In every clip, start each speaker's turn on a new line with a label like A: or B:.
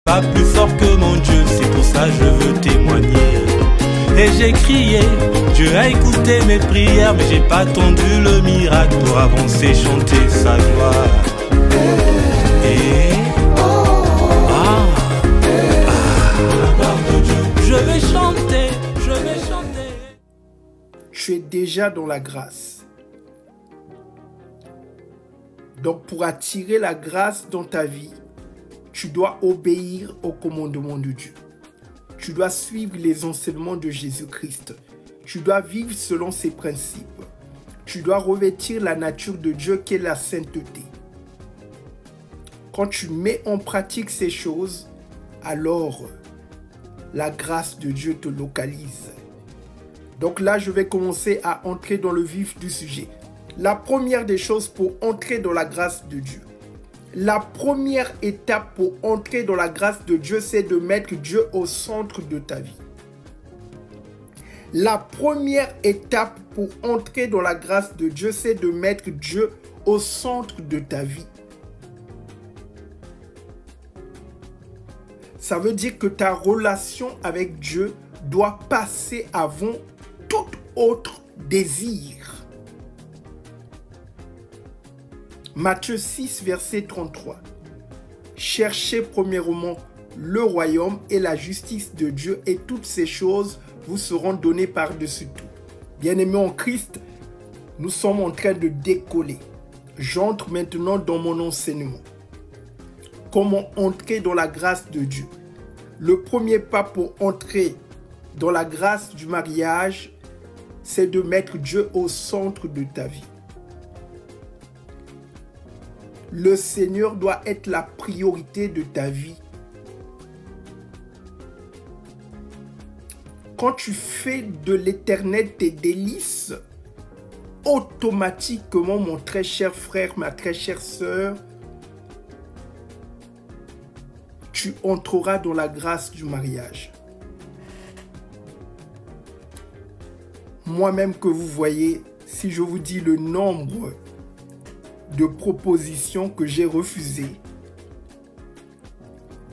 A: Pas plus fort que mon Dieu, c'est pour ça que je veux témoigner. Et j'ai crié, Dieu a écouté mes prières, mais j'ai pas attendu le miracle pour avancer, chanter sa gloire. Et la gloire de Dieu, je vais chanter, je vais chanter.
B: Tu es déjà dans la grâce. Donc pour attirer la grâce dans ta vie, tu dois obéir au commandement de Dieu. Tu dois suivre les enseignements de Jésus-Christ. Tu dois vivre selon ses principes. Tu dois revêtir la nature de Dieu qui est la sainteté. Quand tu mets en pratique ces choses, alors la grâce de Dieu te localise. Donc là, je vais commencer à entrer dans le vif du sujet. La première des choses pour entrer dans la grâce de Dieu. La première étape pour entrer dans la grâce de Dieu, c'est de mettre Dieu au centre de ta vie. La première étape pour entrer dans la grâce de Dieu, c'est de mettre Dieu au centre de ta vie. Ça veut dire que ta relation avec Dieu doit passer avant tout autre désir. Matthieu 6, verset 33. Cherchez premièrement le royaume et la justice de Dieu et toutes ces choses vous seront données par-dessus tout. Bien-aimés en Christ, nous sommes en train de décoller. J'entre maintenant dans mon enseignement. Comment entrer dans la grâce de Dieu? Le premier pas pour entrer dans la grâce du mariage, c'est de mettre Dieu au centre de ta vie. Le Seigneur doit être la priorité de ta vie. Quand tu fais de l'Éternel tes délices, automatiquement, mon très cher frère, ma très chère sœur, tu entreras dans la grâce du mariage. Moi-même que vous voyez, si je vous dis le nombre de propositions que j'ai refusées,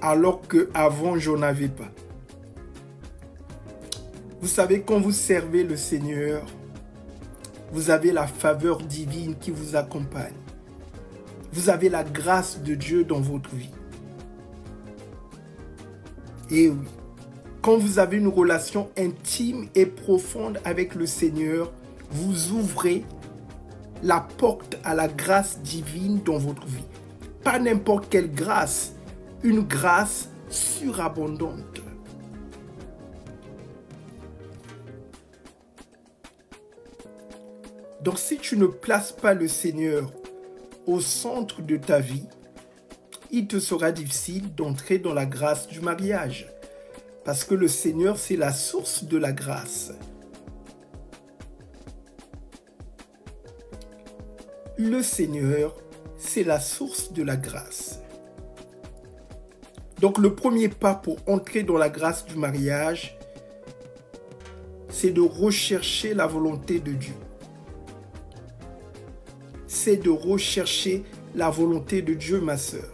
B: alors qu'avant, je n'en avais pas. Vous savez, quand vous servez le Seigneur, vous avez la faveur divine qui vous accompagne. Vous avez la grâce de Dieu dans votre vie. Et oui, quand vous avez une relation intime et profonde avec le Seigneur, vous ouvrez la porte à la grâce divine dans votre vie. Pas n'importe quelle grâce, une grâce surabondante. Donc si tu ne places pas le Seigneur au centre de ta vie, il te sera difficile d'entrer dans la grâce du mariage. Parce que le Seigneur, c'est la source de la grâce. Le Seigneur, c'est la source de la grâce. Donc le premier pas pour entrer dans la grâce du mariage, c'est de rechercher la volonté de Dieu. C'est de rechercher la volonté de Dieu, ma sœur.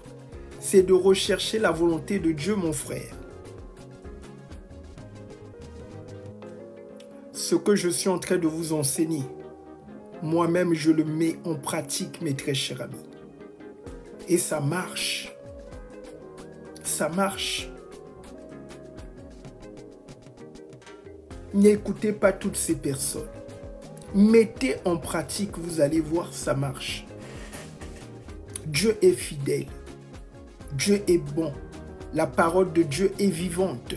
B: C'est de rechercher la volonté de Dieu, mon frère. Ce que je suis en train de vous enseigner, moi-même, je le mets en pratique, mes très chers amis. Et ça marche. Ça marche. N'écoutez pas toutes ces personnes. Mettez en pratique, vous allez voir, ça marche. Dieu est fidèle. Dieu est bon. La parole de Dieu est vivante.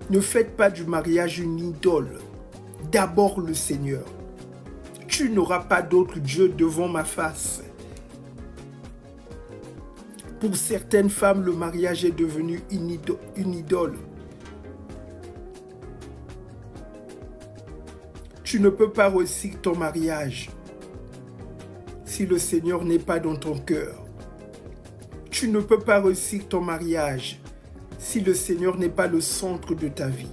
B: Ne faites pas du mariage une idole. D'abord le Seigneur. Tu n'auras pas d'autre Dieu devant ma face. Pour certaines femmes, le mariage est devenu une idole. Tu ne peux pas réussir ton mariage si le Seigneur n'est pas dans ton cœur. Tu ne peux pas réussir ton mariage si le Seigneur n'est pas le centre de ta vie.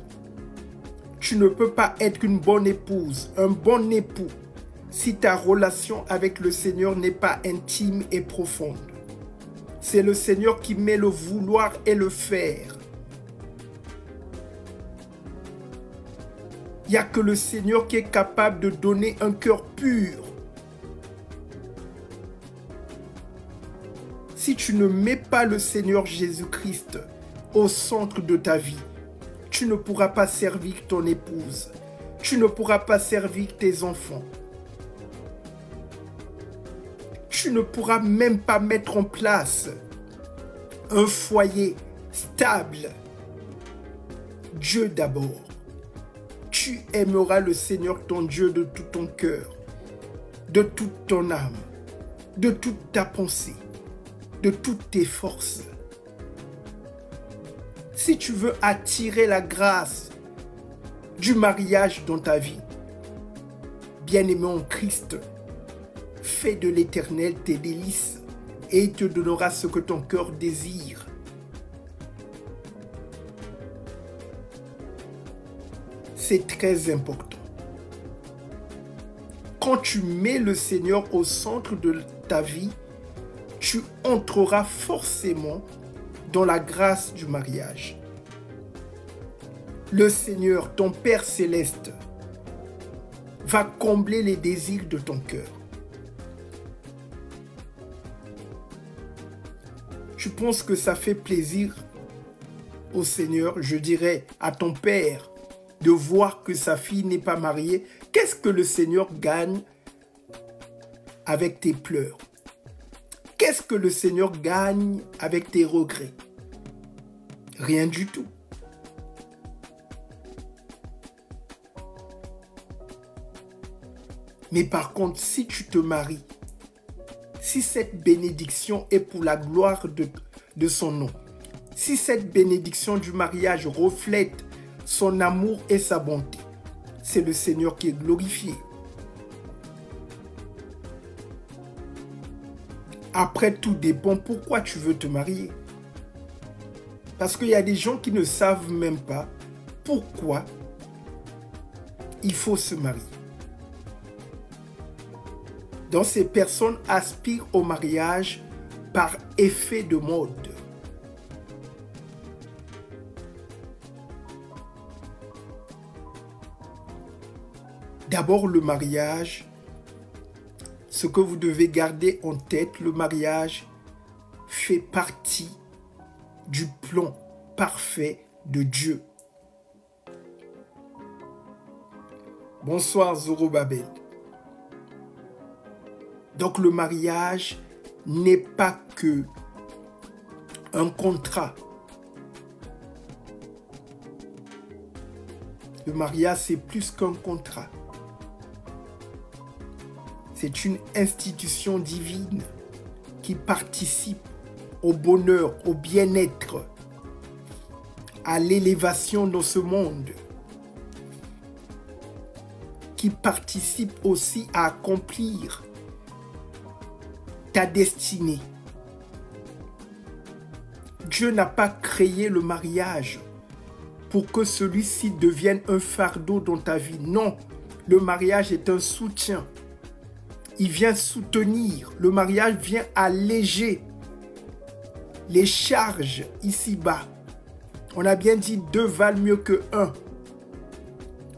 B: Tu ne peux pas être une bonne épouse, un bon époux, si ta relation avec le Seigneur n'est pas intime et profonde. C'est le Seigneur qui met le vouloir et le faire. Il n'y a que le Seigneur qui est capable de donner un cœur pur. Si tu ne mets pas le Seigneur Jésus-Christ au centre de ta vie, tu ne pourras pas servir ton épouse. Tu ne pourras pas servir tes enfants. Tu ne pourras même pas mettre en place un foyer stable. Dieu d'abord. Tu aimeras le Seigneur ton Dieu de tout ton cœur, de toute ton âme, de toute ta pensée, de toutes tes forces. Si tu veux attirer la grâce du mariage dans ta vie, bien-aimé en Christ, fais de l'Éternel tes délices et il te donnera ce que ton cœur désire. C'est très important. Quand tu mets le Seigneur au centre de ta vie, tu entreras forcément dans la grâce du mariage. Le Seigneur, ton Père céleste, va combler les désirs de ton cœur. Je pense que ça fait plaisir au Seigneur, je dirais à ton Père, de voir que sa fille n'est pas mariée. Qu'est-ce que le Seigneur gagne avec tes pleurs? Qu'est-ce que le Seigneur gagne avec tes regrets? Rien du tout. Mais par contre, si tu te maries, si cette bénédiction est pour la gloire de son nom, si cette bénédiction du mariage reflète son amour et sa bonté, c'est le Seigneur qui est glorifié. Après, tout dépend pourquoi tu veux te marier. Parce qu'il y a des gens qui ne savent même pas pourquoi il faut se marier. Donc, ces personnes aspirent au mariage par effet de mode. D'abord, le mariage, ce que vous devez garder en tête, le mariage fait partie du plan parfait de Dieu. Bonsoir Zorobabel. Donc le mariage n'est pas que un contrat. Le mariage, c'est plus qu'un contrat. C'est une institution divine qui participe au bonheur, au bien-être, à l'élévation dans ce monde, qui participe aussi à accomplir ta destinée. Dieu n'a pas créé le mariage pour que celui-ci devienne un fardeau dans ta vie. Non, le mariage est un soutien. Il vient soutenir. Le mariage vient alléger les charges ici-bas. On a bien dit 2 valent mieux que 1.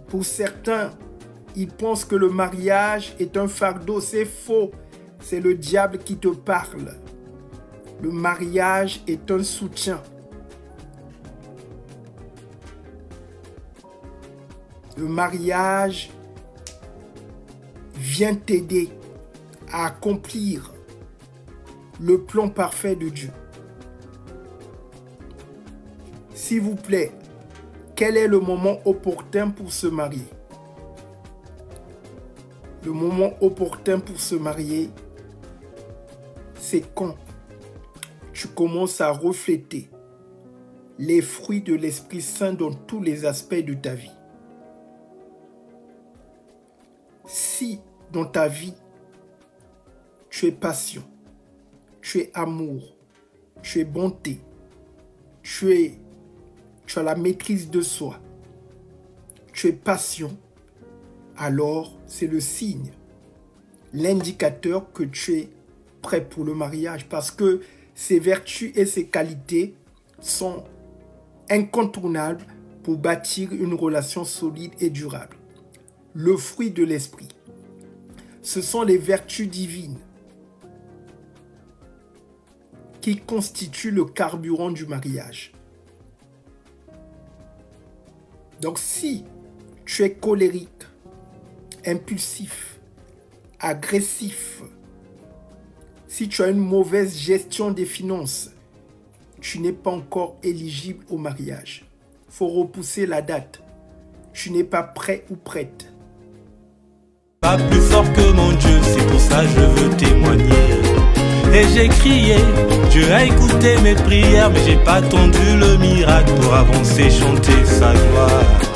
B: Pour certains, ils pensent que le mariage est un fardeau. C'est faux. C'est le diable qui te parle. Le mariage est un soutien. Le mariage vient t'aider à accomplir le plan parfait de Dieu. S'il vous plaît, quel est le moment opportun pour se marier? Le moment opportun pour se marier, c'est quand tu commences à refléter les fruits de l'Esprit Saint dans tous les aspects de ta vie. Si dans ta vie, tu es passion, tu es amour, tu es bonté, tu as la maîtrise de soi, tu es passion, alors c'est le signe, l'indicateur que tu es prêt pour le mariage. Parce que Ses vertus et ses qualités sont incontournables pour bâtir une relation solide et durable. Le fruit de l'esprit. Ce sont les vertus divines qui constituent le carburant du mariage. Donc si tu es colérique, impulsif, agressif, si tu as une mauvaise gestion des finances, tu n'es pas encore éligible au mariage. Il faut repousser la date. Tu n'es pas prêt ou prête.
A: Pas plus fort que mon Dieu, c'est pour ça que je veux témoigner. Et j'ai crié, Dieu a écouté mes prières, mais j'ai pas attendu le miracle pour avancer, chanter sa gloire.